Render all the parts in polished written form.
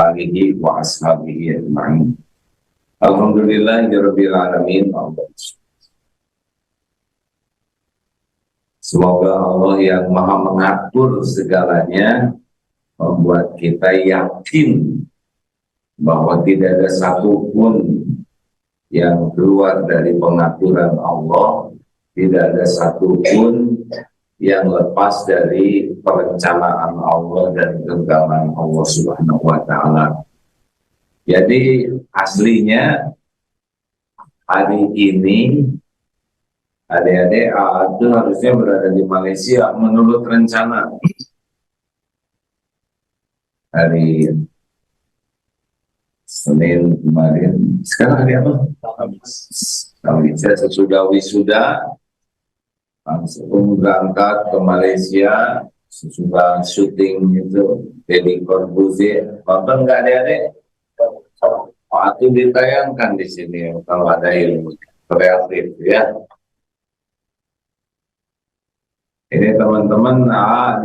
alihi wa ashabihi ajma'in. Alhamdulillahirabbil alamin. Semoga Allah yang maha mengatur segalanya membuat kita yakin bahwa tidak ada satupun yang keluar dari pengaturan Allah, tidak ada satupun yang lepas dari perencanaan Allah dan genggaman Allah Subhanahu wa Ta'ala. Jadi aslinya hari ini adik-adik itu harusnya berada di Malaysia menurut rencana. Hari Senin kemarin, sekarang hari apa? Kamis. Sesudah wisuda langsung berangkat ke Malaysia, sesudah syuting itu Deddy Corbuzier. Nonton nggak adik-adik? Waktu ditayangkan di sini kalau ada ilmu kreatif ya. Ini teman-teman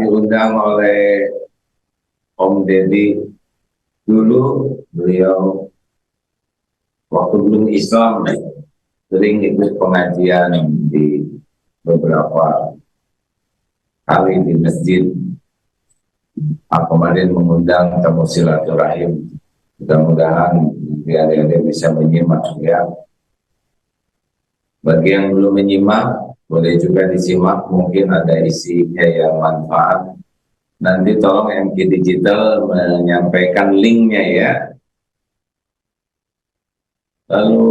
diundang oleh Om Deddy. Dulu beliau waktu belum Islam sering ikut pengajian di beberapa kali di masjid. Kemarin mengundang tamu silaturahim. Mudah-mudahan adik-adik bisa menyimak ya. Bagi yang belum menyimak, boleh juga disimak, mungkin ada isinya yang manfaat. Nanti tolong MK Digital menyampaikan linknya ya. Lalu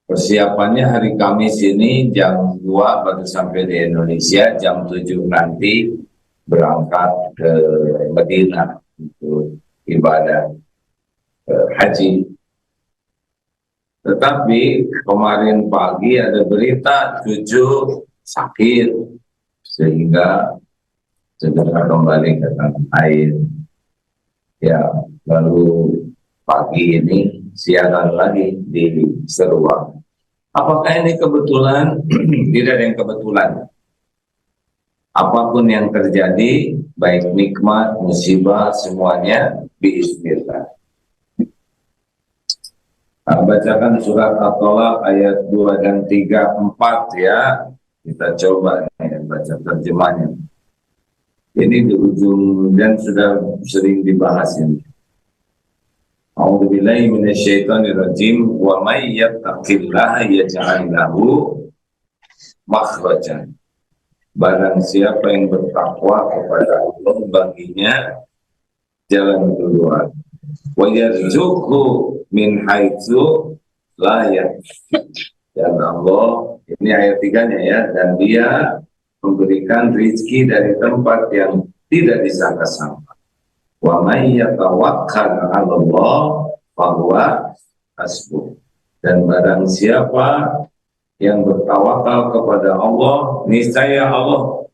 persiapannya hari Kamis ini jam 2 baru sampai di Indonesia, jam 7 nanti berangkat ke Madinah untuk ibadah haji. Tetapi kemarin pagi ada berita cucu sakit sehingga segera kembali ke tanah air. Ya, lalu pagi ini siaran lagi di Seruang. Apakah ini kebetulan? Tidak ada yang kebetulan. Apapun yang terjadi, baik nikmat, musibah, semuanya biiznillah. Bacakan surat At-Tolak ayat 2 dan 3, 4 ya. Kita coba baca terjemahnya. Ini di ujung dan sudah sering dibahas ini. A'udzubillahi minasyaitonirrajim. Wa may yattaqillaha yaj'al lahu makhrajan. Barang siapa yang bertakwa kepada Allah, baginya jalan keluar. Wa yarzuqhu min haitsu la yahtasib. Dan Allah, ini ayat 3-nya ya, dan dia memberikan rezeki dari tempat yang tidak disangka-sangka. Wa may yatawakkal 'ala Allah fa huwa hasbuh. Dan barang siapa yang bertawakal kepada Allah, niscaya Allah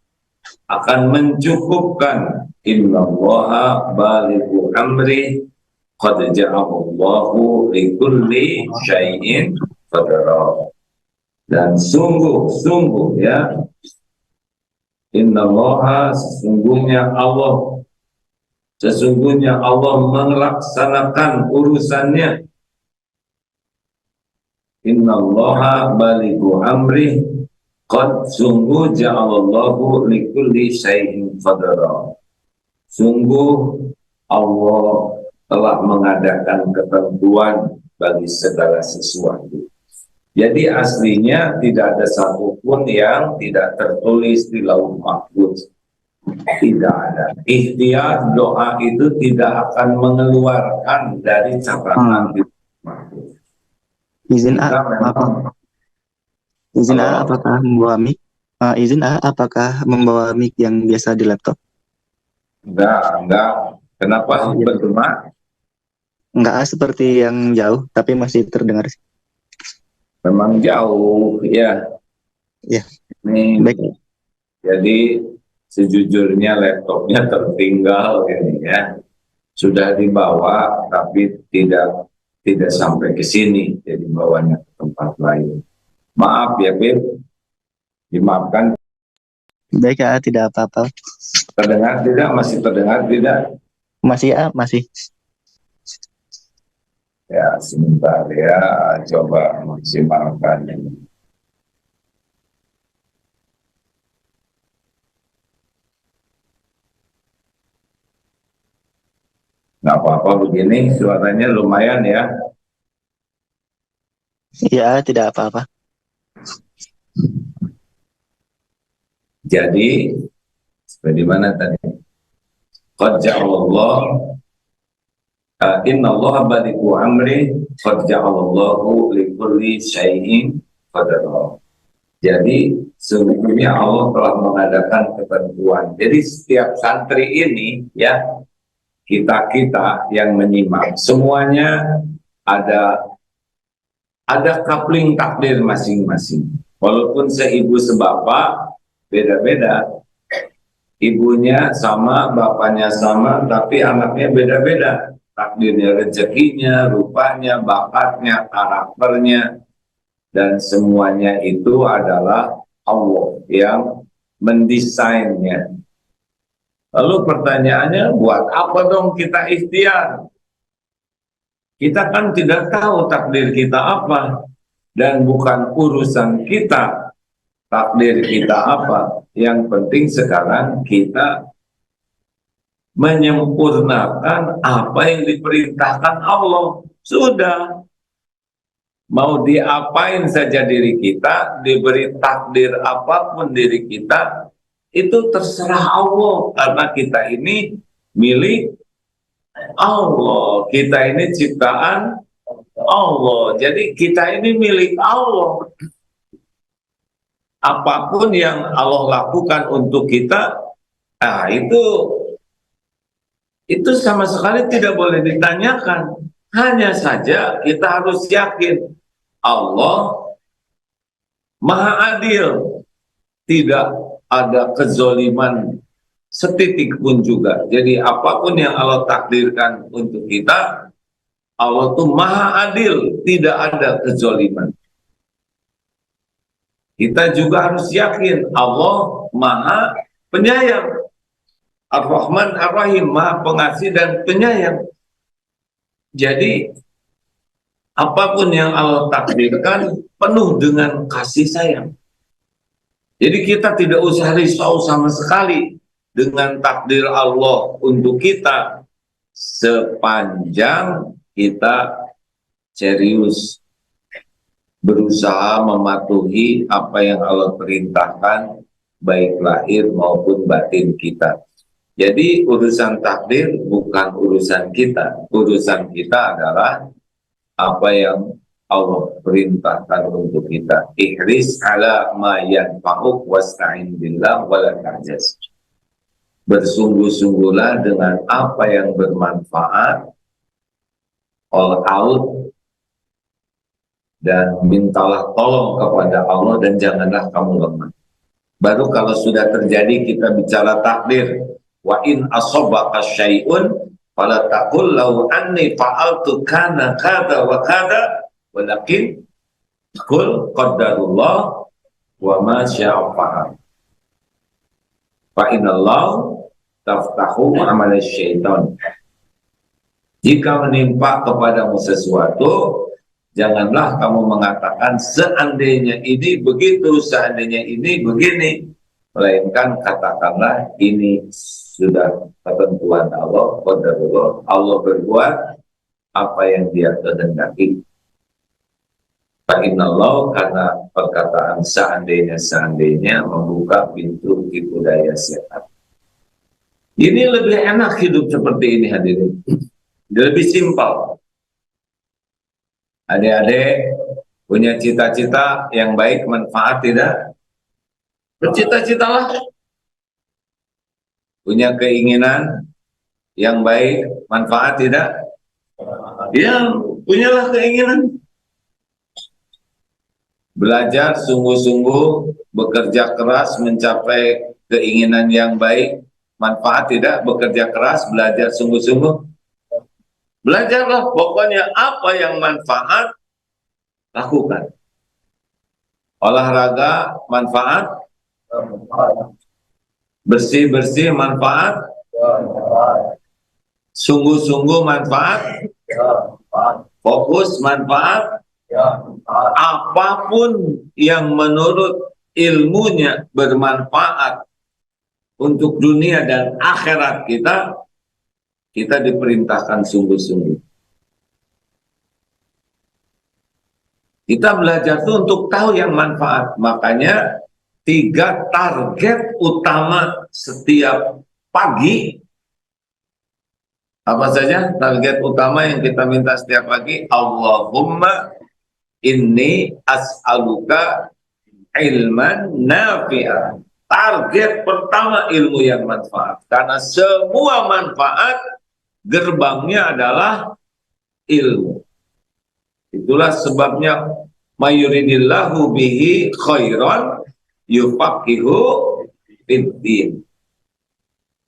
akan mencukupkan. Innallaha balighu amri qad ja'alallahu likulli syai'in qadara. Dan sungguh ya, innallaha, sesungguhnya Allah melaksanakan urusannya. Innallaha balighu amri qad, sungguh ja'alallahu likulli syai'in qadara. Sungguh Allah telah mengadakan ketentuan bagi segala sesuatu. Jadi aslinya tidak ada satupun yang tidak tertulis di Lauh Mahfuz. Tidak ada. Ikhtiar doa itu tidak akan mengeluarkan dari catatan di Lauh Mahfuz. Apakah membawa mic? Apakah membawa mic yang biasa di laptop? Enggak. Kenapa bergema? Enggak seperti yang jauh, tapi masih terdengar. Memang jauh, ya. Ya. Ini, baik. Jadi sejujurnya laptopnya tertinggal ini ya. Sudah dibawa, tapi tidak sampai ke sini, jadi bawanya ke tempat lain. Maaf ya, Bib. Dimaafkan. Baik ya, tidak apa-apa. Terdengar tidak? Masih terdengar tidak? Masih ya, masih. Ya, sebentar ya, coba maksimalkan ini. Nggak apa-apa begini, suaranya lumayan ya. Ya, tidak apa-apa. Jadi, seperti mana tadi? Qad ja'alallah, inna Allah baliku amri, qad ja'alallahu likulli syai'in qadara. Jadi, sesungguhnya Allah telah mengadakan ketentuan. Jadi, setiap santri ini, ya, kita-kita yang menyimak, semuanya ada coupling takdir masing-masing. Walaupun seibu sebapak, beda-beda. Ibunya sama, bapaknya sama, tapi anaknya beda-beda. Takdirnya, rezekinya, rupanya, bakatnya, karakternya, dan semuanya itu adalah Allah yang mendesainnya. Lalu pertanyaannya, buat apa dong kita ikhtiar? Kita kan tidak tahu takdir kita apa, dan bukan urusan kita takdir kita apa. Yang penting sekarang kita menyempurnakan apa yang diperintahkan Allah. Sudah, mau diapain saja diri kita, diberi takdir apapun diri kita, itu terserah Allah, karena kita ini milik Allah, kita ini ciptaan Allah, jadi kita ini milik Allah. Apapun yang Allah lakukan untuk kita, nah itu sama sekali tidak boleh ditanyakan. Hanya saja kita harus yakin Allah Maha Adil, tidak ada kezoliman setitik pun juga. Jadi apapun yang Allah takdirkan untuk kita, Allah itu Maha Adil, tidak ada kezoliman. Kita juga harus yakin Allah Maha Penyayang, Ar-Rahman Ar-Rahim, Maha Pengasih dan Penyayang. Jadi apapun yang Allah takdirkan penuh dengan kasih sayang. Jadi kita tidak usah risau sama sekali dengan takdir Allah untuk kita, sepanjang kita serius berusaha mematuhi apa yang Allah perintahkan, baik lahir maupun batin kita. Jadi urusan takdir bukan urusan kita. Urusan kita adalah apa yang Allah perintahkan untuk kita. Ihris ala ma yanfa'uk wasta'in billah wala ta'jaz. Bersungguh-sungguhlah dengan apa yang bermanfaat, all out, dan mintalah tolong kepada Allah dan janganlah kamu lemah. Baru kalau sudah terjadi kita bicara takdir. Wa in asobaka syai'un fala taqul lau anni fa'altu kana kada wa kada, walakin qul qaddarullah wa ma syaa fa'al. Fa inallahu taftahu amal syaitan. Jika menimpa kepadamu sesuatu, janganlah kamu mengatakan seandainya ini begitu, seandainya ini begini. Melainkan katakanlah ini sudah ketentuan Allah, qadarullah. Allah berbuat apa yang dia kehendaki. Fa innallahu, karena perkataan seandainya membuka pintu tipu daya setan. Ini lebih enak hidup seperti ini, hadirin. Lebih simpel. Adik-adik punya cita-cita yang baik, manfaat tidak? Bercita-citalah. Punya keinginan yang baik, manfaat tidak? Ya, punyalah keinginan. Belajar sungguh-sungguh, bekerja keras mencapai keinginan yang baik, manfaat tidak? Bekerja keras, belajar sungguh-sungguh. Belajarlah, pokoknya apa yang manfaat, lakukan. Olahraga, manfaat. Bersih-bersih, manfaat. Sungguh-sungguh manfaat, fokus manfaat, apapun yang menurut ilmunya bermanfaat untuk dunia dan akhirat kita, kita diperintahkan sungguh-sungguh. Kita belajar itu untuk tahu yang manfaat. Makanya 3 target utama setiap pagi. Apa saja target utama yang kita minta setiap pagi? Allahumma inni as'aluka ilman nafi'ah. Target pertama ilmu yang manfaat. Karena semua manfaat gerbangnya adalah ilmu. Itulah sebabnya mayuridillahu bihi khairan yufaqihu fiddin.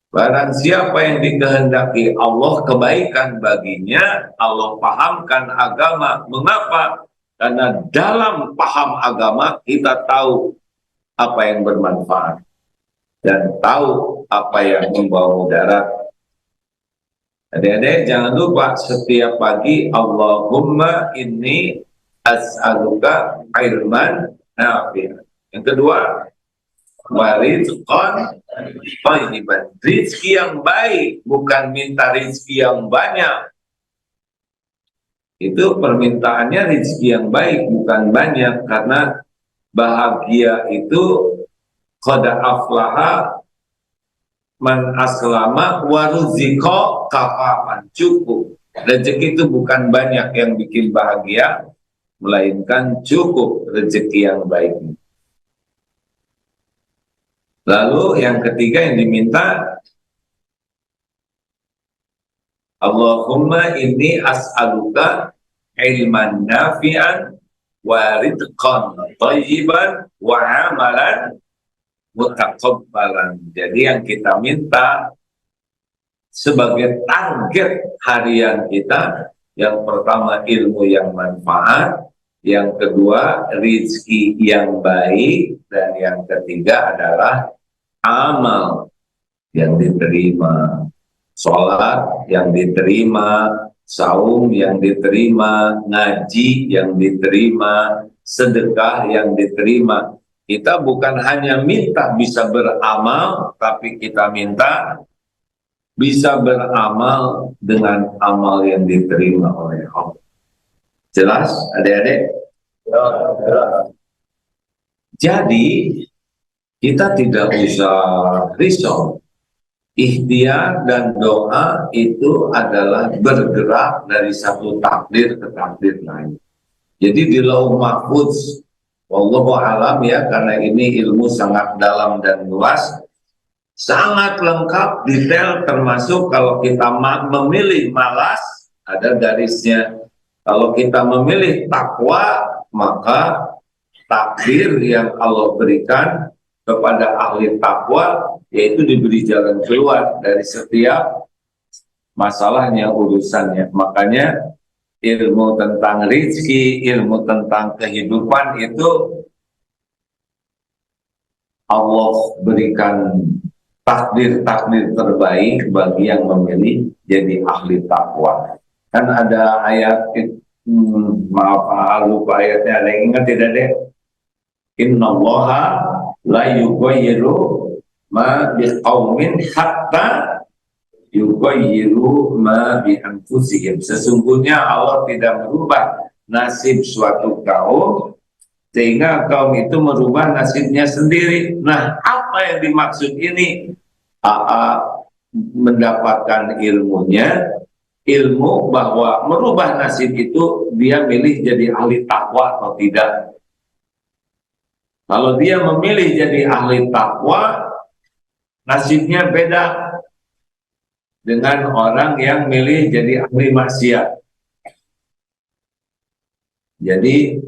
Barang siapa yang dikehendaki Allah kebaikan baginya, Allah pahamkan agama. Mengapa? Karena dalam paham agama kita tahu apa yang bermanfaat dan tahu apa yang membawa mudarat. Adik-adik jangan lupa setiap pagi Allahumma inni as'aluka ilman nafi'ah. Yang kedua, warizqan thayyiban. Rizki yang baik, bukan minta rizki yang banyak. Itu permintaannya rizki yang baik, bukan banyak. Karena bahagia itu qad aflaha man aslama waruziko kafafan, cukup. Rezeki itu bukan banyak yang bikin bahagia, melainkan cukup rezeki yang baik. Lalu yang ketiga yang diminta, Allahumma inni as'aluka ilman nafi'an wa rizqan thayyiban wa amalan mutaqabbalan. Jadi yang kita minta sebagai target harian kita, yang pertama ilmu yang manfaat, yang kedua rizki yang baik, dan yang ketiga adalah amal yang diterima, sholat yang diterima, saum yang diterima, ngaji yang diterima, sedekah yang diterima. Kita bukan hanya minta bisa beramal, tapi kita minta bisa beramal dengan amal yang diterima oleh Allah. Jelas, adik-adik? Jadi, kita tidak usah risau. Ikhtiar dan doa itu adalah bergerak dari satu takdir ke takdir lain. Jadi di lauh mahfuz, wallahu alam ya, karena ini ilmu sangat dalam dan luas, sangat lengkap, detail, termasuk kalau kita memilih malas, ada garisnya. Kalau kita memilih takwa, maka takdir yang Allah berikan kepada ahli takwa, yaitu diberi jalan keluar dari setiap masalahnya, urusannya. Makanya ilmu tentang rezeki, ilmu tentang kehidupan itu Allah berikan takdir-takdir terbaik bagi yang memilih jadi ahli takwa. Kan ada ayat, maaf lupa ayatnya, ada yang ingat tidak deh? Innallaha la yughayyiru ma biqaumin hatta yughayyiru ma bi anfusihim. Sesungguhnya Allah tidak merubah nasib suatu kaum sehingga kaum itu merubah nasibnya sendiri. Nah, apa yang dimaksud ini? Mendapatkan ilmunya, ilmu bahwa merubah nasib itu dia milih jadi ahli takwa atau tidak. Kalau dia memilih jadi ahli takwa, nasibnya beda dengan orang yang milih jadi ahli maksiat. Jadi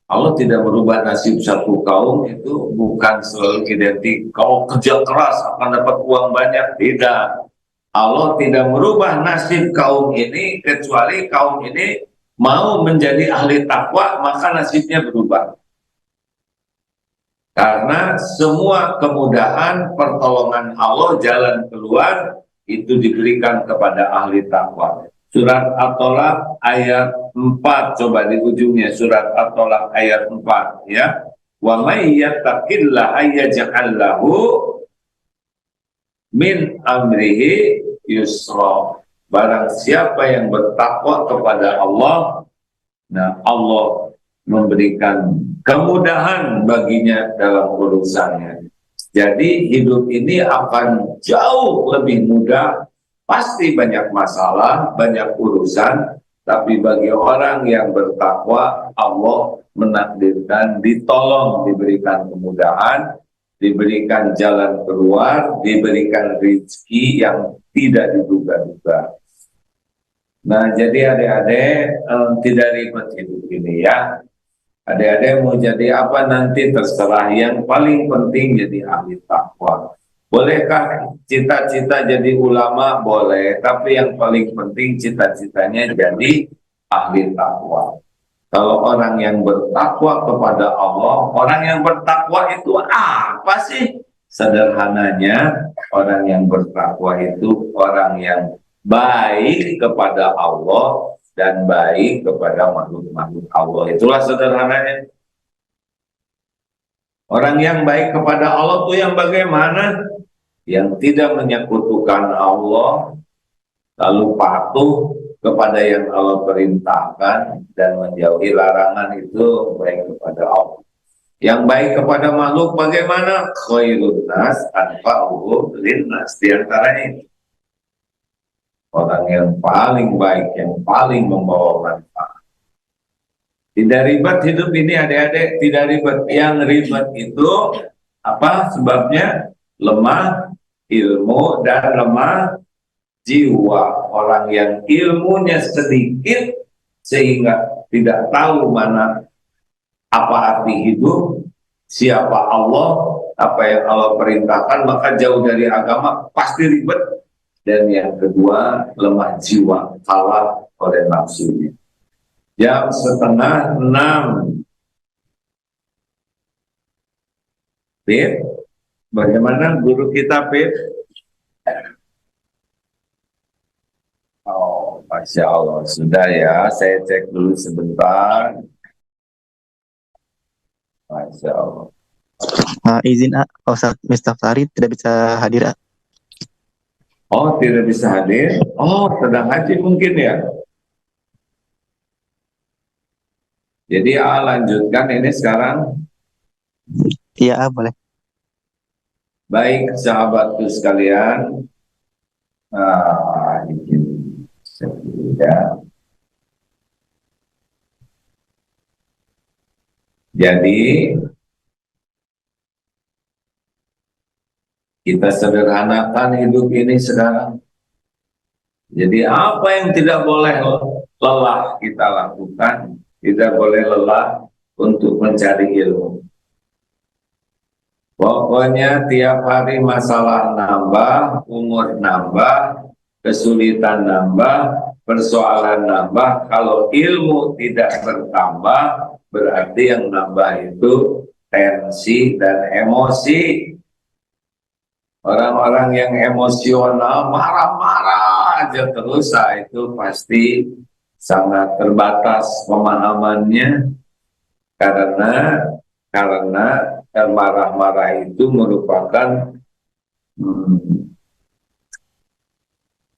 Allah tidak merubah nasib satu kaum itu bukan selalu identik kau kerja keras akan dapat uang banyak, tidak. Allah tidak merubah nasib kaum ini kecuali kaum ini mau menjadi ahli takwa, maka nasibnya berubah. Karena semua kemudahan pertolongan Allah, jalan keluar itu diberikan kepada ahli takwa. Surat At-Tolak ayat 4, coba di ujungnya surat At-Tolak ayat 4 ya. Wa may yattaqillaha yaj'al lahu min amrihi yusra. Barang siapa yang bertakwa kepada Allah, nah Allah memberikan kemudahan baginya dalam urusannya. Jadi hidup ini akan jauh lebih mudah. Pasti banyak masalah, banyak urusan, tapi bagi orang yang bertakwa, Allah menakdirkan, ditolong, diberikan kemudahan, diberikan jalan keluar, diberikan rezeki yang tidak diduga-duga. Nah, jadi adik-adik tidak ribet hidup ini ya. Adik-adik mau jadi apa nanti terserah. Yang paling penting jadi ahli takwa. Bolehkah cita-cita jadi ulama? Boleh, tapi yang paling penting cita-citanya jadi ahli takwa. Kalau orang yang bertakwa kepada Allah, orang yang bertakwa itu apa sih? Sederhananya, orang yang bertakwa itu orang yang baik kepada Allah dan baik kepada makhluk-makhluk Allah. Itulah sederhananya. Orang yang baik kepada Allah itu yang bagaimana? Yang tidak menyekutukan Allah, lalu patuh kepada yang Allah perintahkan dan menjauhi larangan, itu baik kepada Allah. Yang baik kepada makhluk bagaimana? Khairun nas anfa'uhum linnas. Di antaranya itu orang yang paling baik, yang paling membawa manfaat. Tidak ribet hidup ini adik-adik, tidak ribet. Yang ribet itu apa sebabnya? Lemah ilmu dan lemah jiwa. Orang yang ilmunya sedikit sehingga tidak tahu mana apa arti hidup, siapa Allah, apa yang Allah perintahkan, maka jauh dari agama, pasti ribet. Dan yang kedua, lemah jiwa, kalah oleh nafsunya. Jam 5:30. Pip, bagaimana guru kita, Pip? Oh, Masya Allah, sudah ya, saya cek dulu sebentar. Masya Allah. Izin Ustaz Miftahari tidak bisa hadir. Oh, tidak bisa hadir? Oh, sedang haji mungkin ya? Jadi lanjutkan ini sekarang. Iya, boleh. Baik, sahabatku sekalian. Ini ya. Jadi kita sederhanakan hidup ini sekarang. Jadi apa yang tidak boleh lelah kita lakukan, tidak boleh lelah untuk mencari ilmu. Pokoknya tiap hari masalah nambah, umur nambah, kesulitan nambah, persoalan nambah. Kalau ilmu tidak bertambah, berarti yang nambah itu tensi dan emosi. Orang-orang yang emosional, marah-marah aja terus, itu pasti sangat terbatas pemahamannya, karena marah-marah itu merupakan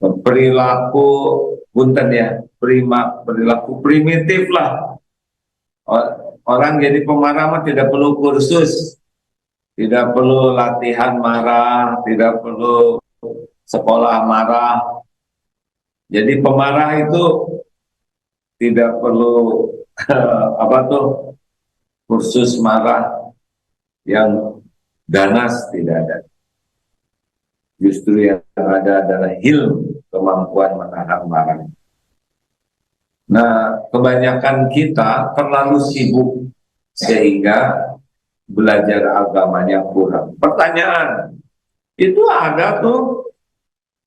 perilaku punten ya, perilaku primitif lah. Orang jadi pemarah tidak perlu kursus, tidak perlu latihan marah, tidak perlu sekolah marah. Jadi pemarah itu tidak perlu kursus marah yang ganas, tidak ada. Justru yang ada adalah hilm, kemampuan menahan marah. Nah, kebanyakan kita terlalu sibuk sehingga belajar agamanya kurang. Pertanyaan, itu ada tuh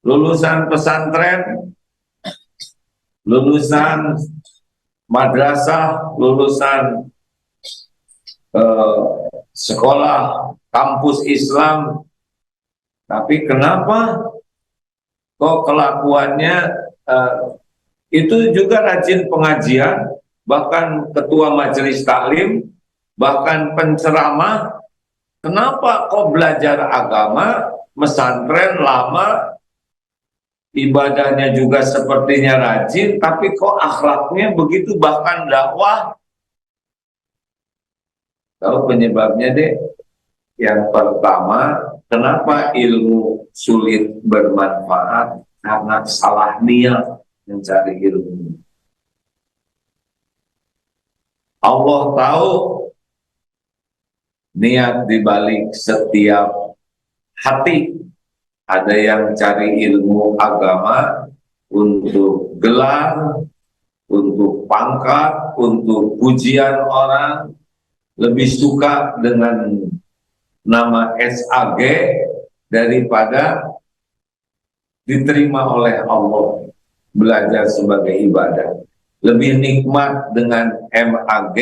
lulusan pesantren, lulusan madrasah, lulusan sekolah kampus Islam, tapi kenapa kok kelakuannya itu juga rajin pengajian, bahkan ketua majelis taklim, bahkan penceramah. Kenapa kok belajar agama, mesantren lama, ibadahnya juga sepertinya rajin, tapi kok akhlaknya begitu, bahkan dakwah? Tahu penyebabnya deh? Yang pertama, kenapa ilmu sulit bermanfaat? Karena salah niat mencari ilmu. Allah tahu niat dibalik setiap hati. Ada yang cari ilmu agama untuk gelar, untuk pangkat, untuk pujian orang, lebih suka dengan nama SAG daripada diterima oleh Allah, belajar sebagai ibadah. Lebih nikmat dengan MAG.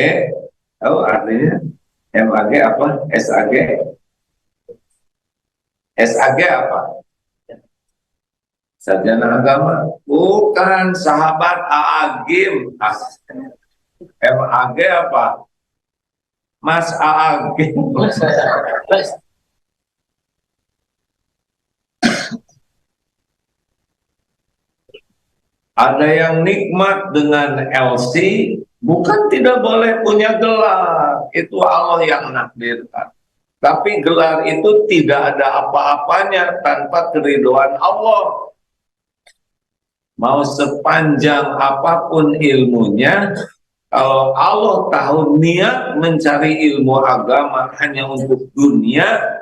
Tahu artinya MAG apa? SAG? SAG apa? Sarjana agama. Bukan, sahabat Aagim. MAG apa? Mas Aagim. Ada yang nikmat dengan LC, bukan tidak boleh punya gelar. Itu Allah yang nakdirkan. Tapi gelar itu tidak ada apa-apanya tanpa keridhaan Allah. Mau sepanjang apapun ilmunya, kalau Allah tahu niat mencari ilmu agama hanya untuk dunia,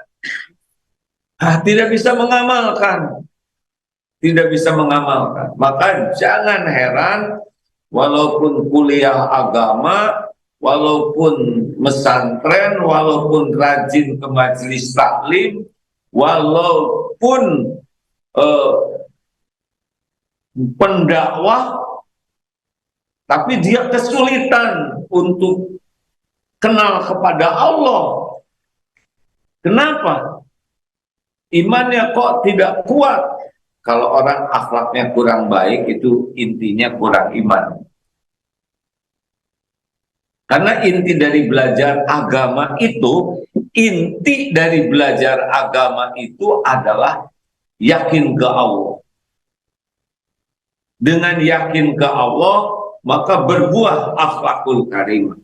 tidak bisa mengamalkan. Tidak bisa mengamalkan. Maka jangan heran, walaupun kuliah agama, walaupun mesantren, walaupun rajin ke majelis taklim, walaupun pendakwah, tapi dia kesulitan untuk kenal kepada Allah. Kenapa? Imannya kok tidak kuat? Kalau orang akhlaknya kurang baik, itu intinya kurang iman. Karena inti dari belajar agama itu, adalah yakin ke Allah. Dengan yakin ke Allah, maka berbuah akhlakul karimah.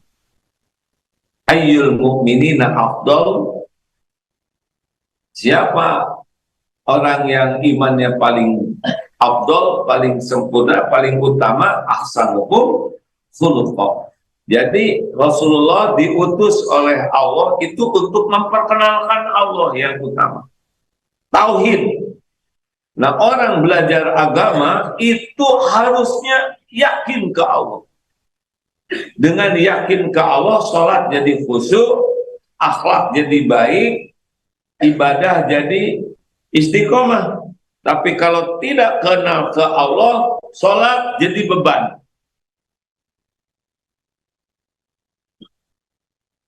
Ayyul mu'minina afdal. Siapa orang yang imannya paling afdal, paling sempurna, paling utama? Ahsanukum khuluqan. Jadi Rasulullah diutus oleh Allah itu untuk memperkenalkan Allah yang utama, tauhid. Nah, orang belajar agama itu harusnya yakin ke Allah. Dengan yakin ke Allah, sholat jadi khusyuk, akhlak jadi baik, ibadah jadi istiqomah. Tapi kalau tidak kenal ke Allah, sholat jadi beban.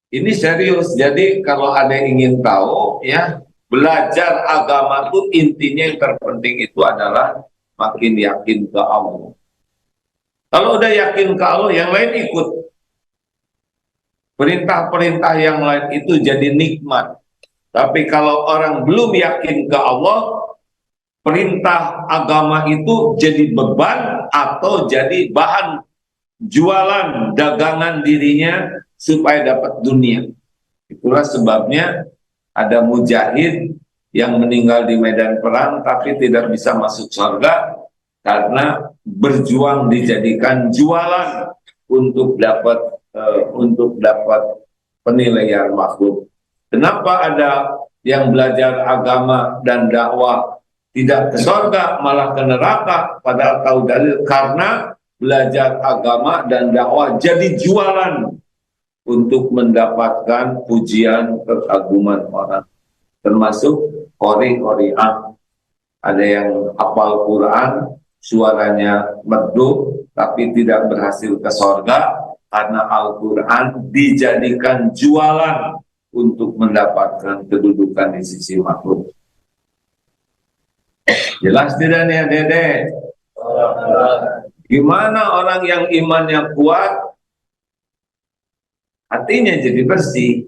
Ini serius. Jadi kalau ada yang ingin tahu, ya, belajar agama itu intinya yang terpenting itu adalah makin yakin ke Allah. Kalau udah yakin ke Allah, yang lain ikut. Perintah-perintah yang lain itu jadi nikmat. Tapi kalau orang belum yakin ke Allah, perintah agama itu jadi beban atau jadi bahan jualan dagangan dirinya supaya dapat dunia. Itulah sebabnya ada mujahid yang meninggal di medan perang tapi tidak bisa masuk surga karena berjuang dijadikan jualan untuk dapat penilaian makhluk. Kenapa ada yang belajar agama dan dakwah tidak ke surga malah ke neraka? Padahal tahu dalil, karena belajar agama dan dakwah jadi jualan untuk mendapatkan pujian, kekaguman orang. Termasuk qori-qori'ah. Ada yang hafal Quran, suaranya merdu, tapi tidak berhasil ke surga karena Al-Quran dijadikan jualan untuk mendapatkan kedudukan di sisi makhluk. Jelas tidak nih adik-adik? Gimana orang yang imannya kuat, hatinya jadi bersih?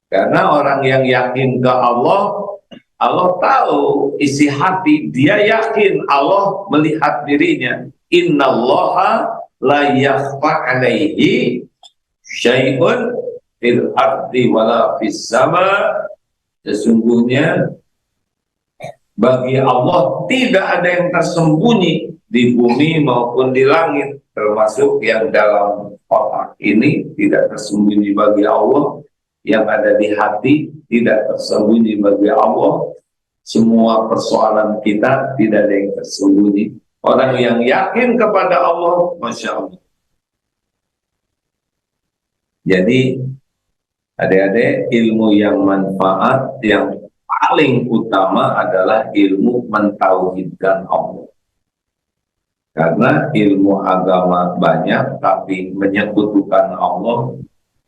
Karena orang yang yakin ke Allah, Allah tahu isi hati, dia yakin Allah melihat dirinya. Innallaha la yakhfa alaihi syai'un fil ardi wala fis sama. Sesungguhnya bagi Allah tidak ada yang tersembunyi di bumi maupun di langit, termasuk yang dalam otak ini tidak tersembunyi bagi Allah, yang ada di hati tidak tersembunyi bagi Allah. Semua persoalan kita tidak ada yang tersembunyi. Orang yang yakin kepada Allah, Masya Allah. Jadi adik-adik, ilmu yang manfaat yang paling utama adalah ilmu mentauhidkan Allah. Karena ilmu agama banyak, tapi menyekutukan Allah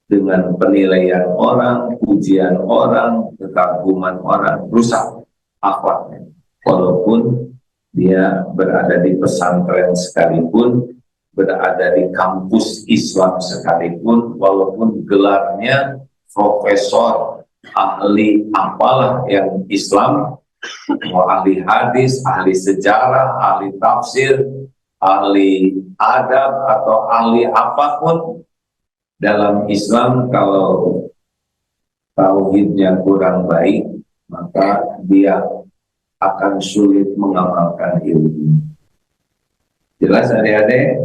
dengan penilaian orang, pujian orang, kekaguman orang, rusak akhlaknya. Walaupun dia berada di pesantren sekalipun, berada di kampus Islam sekalipun, walaupun gelarnya profesor, ahli apalah yang Islam, mau ahli hadis, ahli sejarah, ahli tafsir, ahli adab, atau ahli apapun, dalam Islam kalau tauhidnya kurang baik, maka dia akan sulit mengamalkan ilmu. Jelas adik-adik?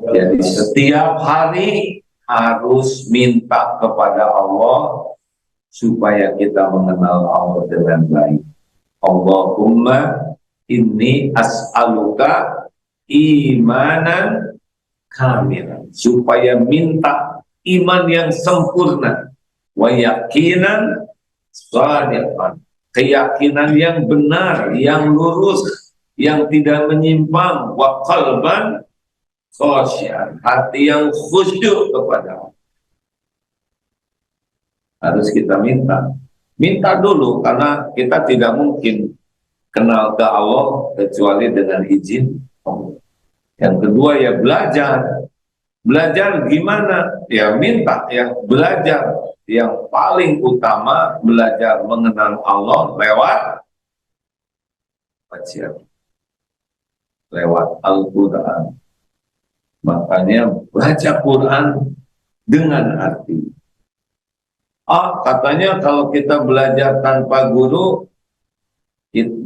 Jadi setiap hari harus minta kepada Allah supaya kita mengenal Allah dengan baik. Allahumma inni as'aluka imanan kamilan, supaya minta iman yang sempurna, wa yakinan shadiqan, keyakinan yang benar, yang lurus, yang tidak menyimpang, wa qalban khasyian, hati yang khusyuk kepada Allah. Harus kita minta dulu, karena kita tidak mungkin kenal ke Allah kecuali dengan izin Allah. Yang kedua ya belajar gimana? Ya minta, ya belajar. Yang paling utama belajar mengenal Allah lewat baca, lewat Al-Quran. Makanya baca Quran dengan arti. Katanya kalau kita belajar tanpa guru,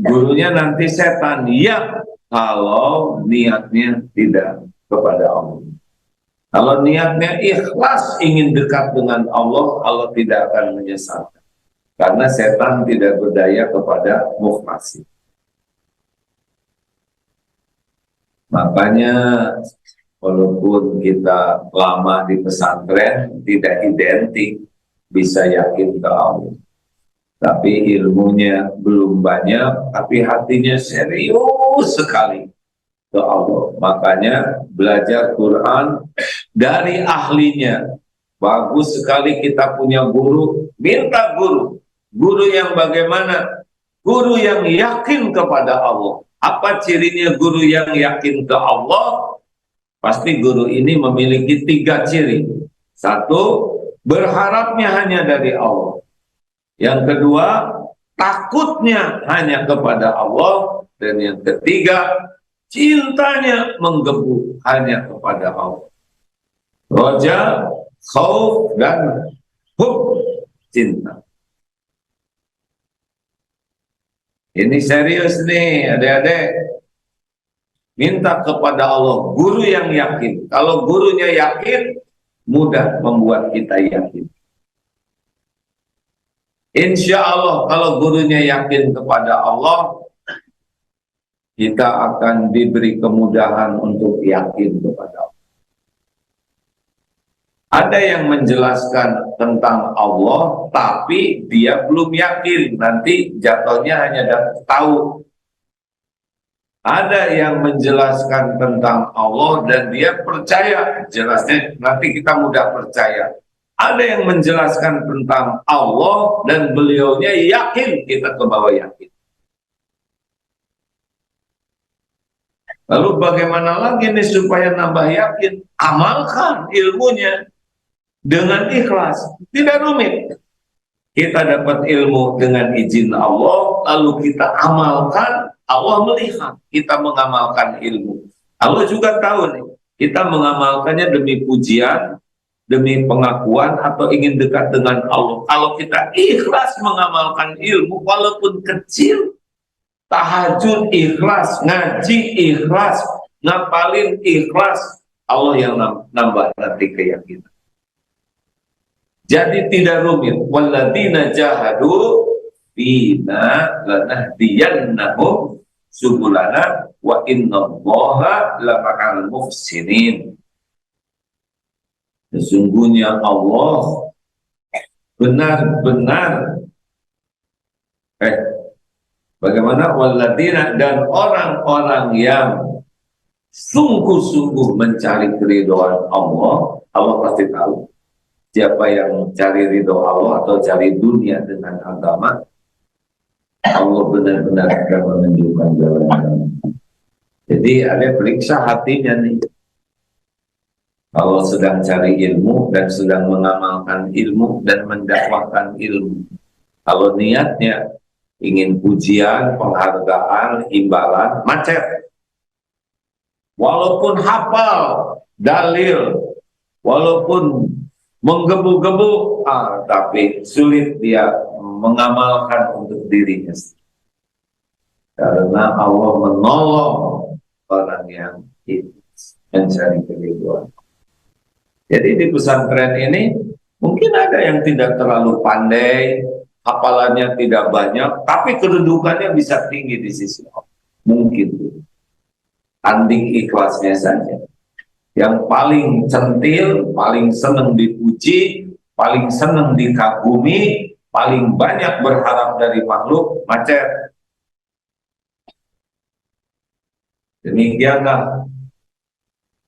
gurunya nanti setan. Ya, kalau niatnya tidak kepada Allah. Kalau niatnya ikhlas ingin dekat dengan Allah, Allah tidak akan menyesatkan. Karena setan tidak berdaya kepada mukhlasin. Makanya walaupun kita lama di pesantren, tidak identik bisa yakin ke Allah. Tapi ilmunya belum banyak, tapi hatinya serius sekali ke Allah. Makanya belajar Quran dari ahlinya. Bagus sekali kita punya guru, minta guru. Guru yang bagaimana? Guru yang yakin kepada Allah. Apa cirinya guru yang yakin ke Allah? Pasti guru ini memiliki 3 ciri. 1, berharapnya hanya dari Allah. Yang kedua, takutnya hanya kepada Allah. Dan yang ketiga, cintanya menggebu hanya kepada Allah. Roja, khauf, dan hub, cinta. Ini serius nih adik-adik. Minta kepada Allah guru yang yakin. Kalau gurunya yakin, mudah membuat kita yakin. Insya Allah kalau gurunya yakin kepada Allah, kita akan diberi kemudahan untuk yakin kepada Allah. Ada yang menjelaskan tentang Allah, tapi dia belum yakin, nanti jatuhnya hanya tahu. Ada yang menjelaskan tentang Allah dan dia percaya, jelasnya nanti kita mudah percaya. Ada yang menjelaskan tentang Allah dan beliaunya yakin, kita ke bawah yakin. Lalu bagaimana lagi nih supaya nambah yakin? Amalkan ilmunya dengan ikhlas, tidak rumit. Kita dapat ilmu dengan izin Allah, lalu kita amalkan, Allah melihat kita mengamalkan ilmu. Allah juga tahu nih, kita mengamalkannya demi pujian, demi pengakuan, atau ingin dekat dengan Allah. Kalau kita ikhlas mengamalkan ilmu, walaupun kecil, tahajud ikhlas, ngaji ikhlas, ngapalin ikhlas, Allah yang nambah nanti keyakinan. Jadi tidak rumit. Walladzina jahadu fina lanahdiyannahum subulana wa innallaha lama'al muhsinin. Sesungguhnya Allah benar-benar bagaimana walladzina, dan orang-orang yang sungguh-sungguh mencari keridhaan Allah, Allah pasti tahu. Siapa yang cari ridho Allah atau cari dunia dengan agama, Allah benar-benar akan menunjukkan jalan. Jadi ada periksa hatinya nih. Kalau sedang cari ilmu dan sedang mengamalkan ilmu dan mendakwahkan ilmu. Kalau niatnya ingin pujian, penghargaan, imbalan, macet. Walaupun hafal dalil, walaupun menggebu-gebu, tapi sulit dia mengamalkan untuk dirinya sendiri. Karena Allah menolong orang yang mencari keridhaan. Jadi di pesantren ini mungkin ada yang tidak terlalu pandai, hafalannya tidak banyak, tapi kedudukannya bisa tinggi di sisi Allah. Mungkin tanding ikhlasnya saja. Yang paling centil, paling senang dipuji, paling senang dikagumi, paling banyak berharap dari makhluk, macet. Demikianlah.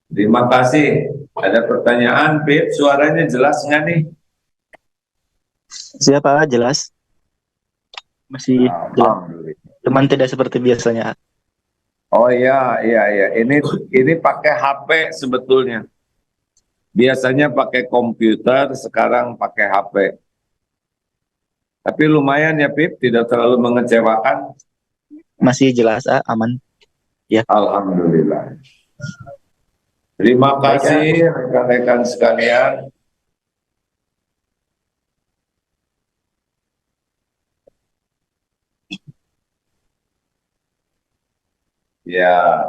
Terima kasih. Ada pertanyaan, Pip? Suaranya jelas nggak nih? Siapa? Jelas. Masih jelas. Cuman tidak seperti biasanya. Oh iya. Ini pakai HP sebetulnya. Biasanya pakai komputer, sekarang pakai HP. Tapi lumayan ya, Pip, tidak terlalu mengecewakan. Masih jelas, aman. Ya. Alhamdulillah. Terima kasih rekan-rekan sekalian. Ya,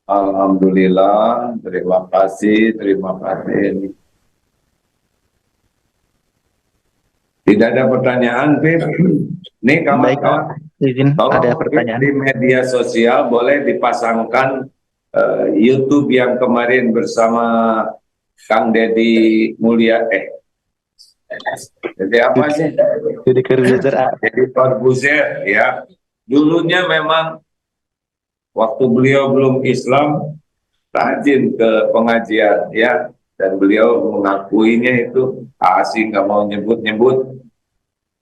alhamdulillah, terima kasih. Tidak ada pertanyaan, Pip. Nih kawan-kawan, ada pertanyaan di media sosial boleh dipasangkan YouTube yang kemarin bersama Kang Deddy Mulya. Jadi apa sih? Deddy Corbuzier. Deddy Corbuzier, ya. Dulunya memang waktu beliau belum Islam, rajin ke pengajian, ya, dan beliau mengakuinya itu asing, nggak mau nyebut-nyebut,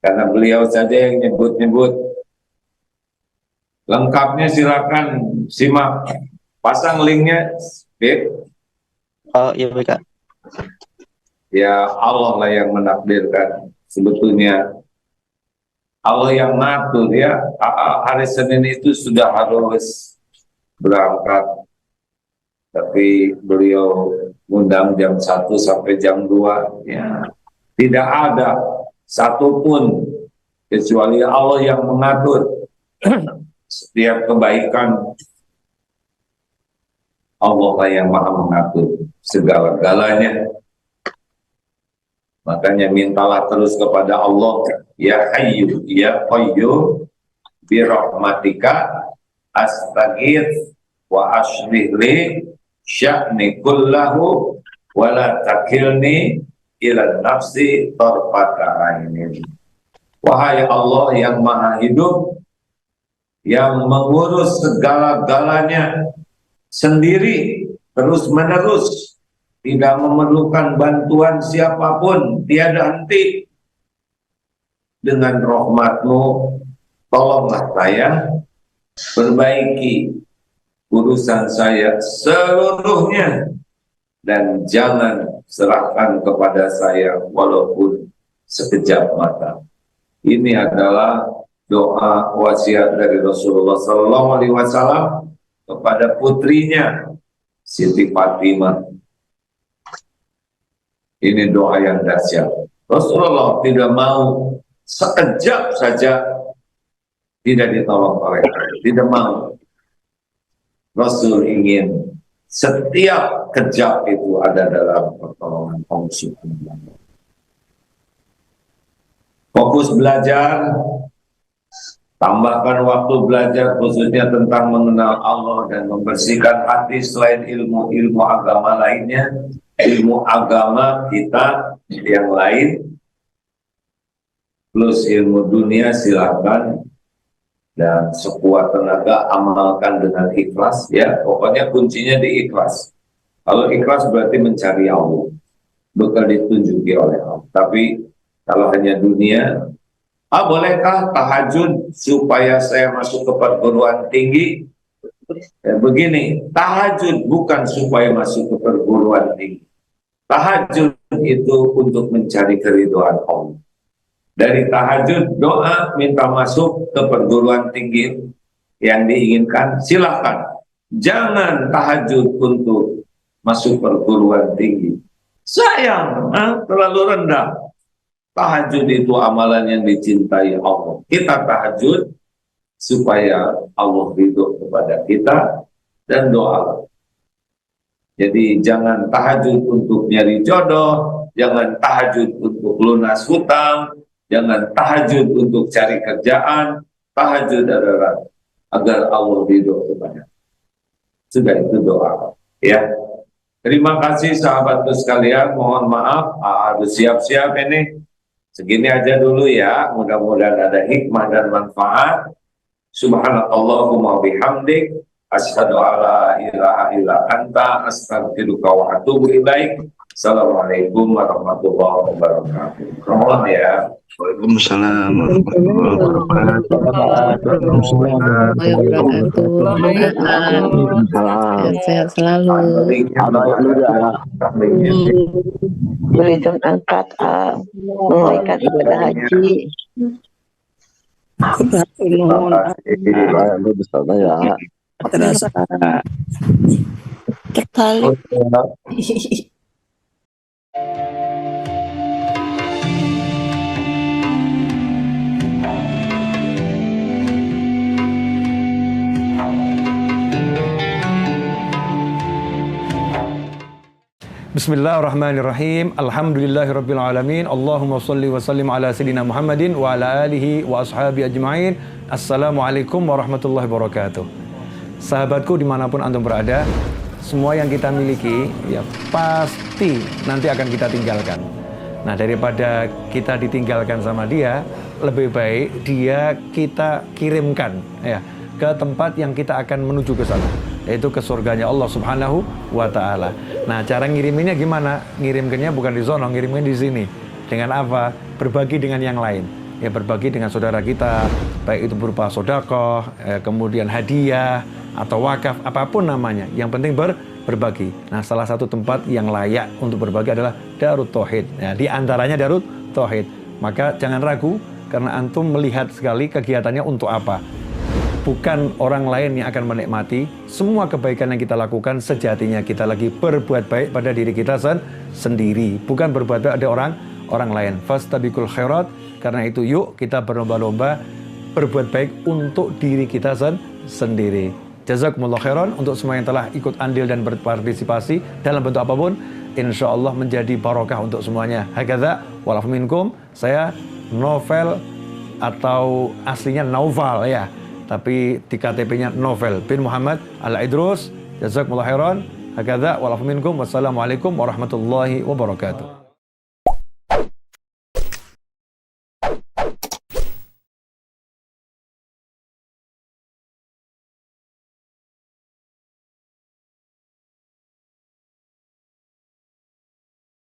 karena beliau saja yang nyebut-nyebut. Lengkapnya silakan simak, pasang linknya, Bib. Oh iya Kak. Ya Allah lah yang menakdirkan, sebetulnya Allah yang ngatur, ya. Hari Senin itu sudah harus berangkat, tapi beliau undang jam 1 sampai jam 2, ya. Tidak ada satupun kecuali Allah yang mengatur setiap kebaikan. Allah lah yang maha mengatur segala-galanya. Makanya mintalah terus kepada Allah, ya Hayyu ya Qayyum bi rahmatika astaghits wa ashlih li sya'ni kullahu wa la takilni ila nafsi tarfata ainin. Wahai Allah yang maha hidup, yang mengurus segala-galanya sendiri terus menerus, tidak memerlukan bantuan siapapun, tiada henti. Dengan rahmat-Mu, tolonglah saya perbaiki urusan saya seluruhnya, dan jangan serahkan kepada saya walaupun sekejap mata. Ini adalah doa wasiat dari Rasulullah SAW kepada putrinya Siti Fatimah. Ini doa yang dahsyat. Rasulullah tidak mau sekejap saja tidak ditolong oleh Allah. Tidak mau. Rasul ingin setiap kejap itu ada dalam pertolongan Allah Subhanahu wa Ta'ala. Fokus belajar, tambahkan waktu belajar khususnya tentang mengenal Allah dan membersihkan hati selain ilmu agama lainnya, ilmu agama kita yang lain, plus ilmu dunia silakan, dan sekuat tenaga amalkan dengan ikhlas, ya. Pokoknya kuncinya di ikhlas. Kalau ikhlas berarti mencari Allah, bukan ditunjuki oleh Allah. Tapi kalau hanya dunia, bolehkah tahajud supaya saya masuk ke perguruan tinggi? Begini, tahajud bukan supaya masuk ke perguruan tinggi. Tahajud itu untuk mencari keridhaan Allah. Dari tahajud, doa, minta masuk ke perguruan tinggi yang diinginkan, silakan. Jangan tahajud untuk masuk perguruan tinggi. Sayang, terlalu rendah. Tahajud itu amalan yang dicintai Allah. Kita tahajud supaya Allah ridho kepada kita dan doa. Jadi jangan tahajud untuk nyari jodoh, jangan tahajud untuk lunas hutang, jangan tahajud untuk cari kerjaan. Tahajud adalah agar Allah ridho kepada. Sudah itu doa, ya. Terima kasih sahabatku sekalian. Mohon maaf, harus siap-siap ini. Segini aja dulu ya. Mudah-mudahan ada hikmah dan manfaat. Subhanallahumma bihamdik. Asyhadu alla ilaha illa anta astaghfiruka wa atubu ilaik. Assalamualaikum warahmatullahi wabarakatuh. Rahmat ya. Waalaikumsalam warahmatullahi wabarakatuh. Sehat selalu. Beliau angkat menunaikan ibadah haji. Tertarik. Bismillahirrahmanirrahim. Alhamdulillahirabbil alamin. Allahumma shalli wa sallim ala sayyidina Muhammadin wa ala alihi wa ashabi ajma'in. Assalamualaikum warahmatullahi wabarakatuh. Sahabatku dimanapun antum berada, semua yang kita miliki ya pasti nanti akan kita tinggalkan. Nah, daripada kita ditinggalkan sama dia, lebih baik dia kita kirimkan ya ke tempat yang kita akan menuju ke sana, yaitu ke surganya Allah Subhanahu wa Ta'ala. Nah, cara ngiriminnya gimana? Ngirimkannya bukan di sono, ngirimkan di sini. Dengan apa? Berbagi dengan yang lain. Ya, berbagi dengan saudara kita, baik itu berupa sedekah, kemudian hadiah atau wakaf, apapun namanya. Yang penting berbagi. Nah, salah satu tempat yang layak untuk berbagi adalah Darut Tauhid. Nah, di antaranya Darut Tauhid. Maka jangan ragu karena antum melihat sekali kegiatannya untuk apa. Bukan orang lain yang akan menikmati semua kebaikan yang kita lakukan, sejatinya kita lagi berbuat baik pada diri kita sendiri, bukan berbuat baik ada orang lain. Fastabiqul khairat, karena itu yuk kita berlomba-lomba berbuat baik untuk diri kita sendiri. Jazakumullah khairan untuk semua yang telah ikut andil dan berpartisipasi dalam bentuk apapun, insya Allah menjadi barokah untuk semuanya. Hakadha walafu minkum, saya Novel atau aslinya Naufal ya, tapi di KTP-nya Novel bin Muhammad Al-Idrus. Jazakumullah khairan. Hakadha walafu minkum. Wassalamualaikum warahmatullahi wabarakatuh.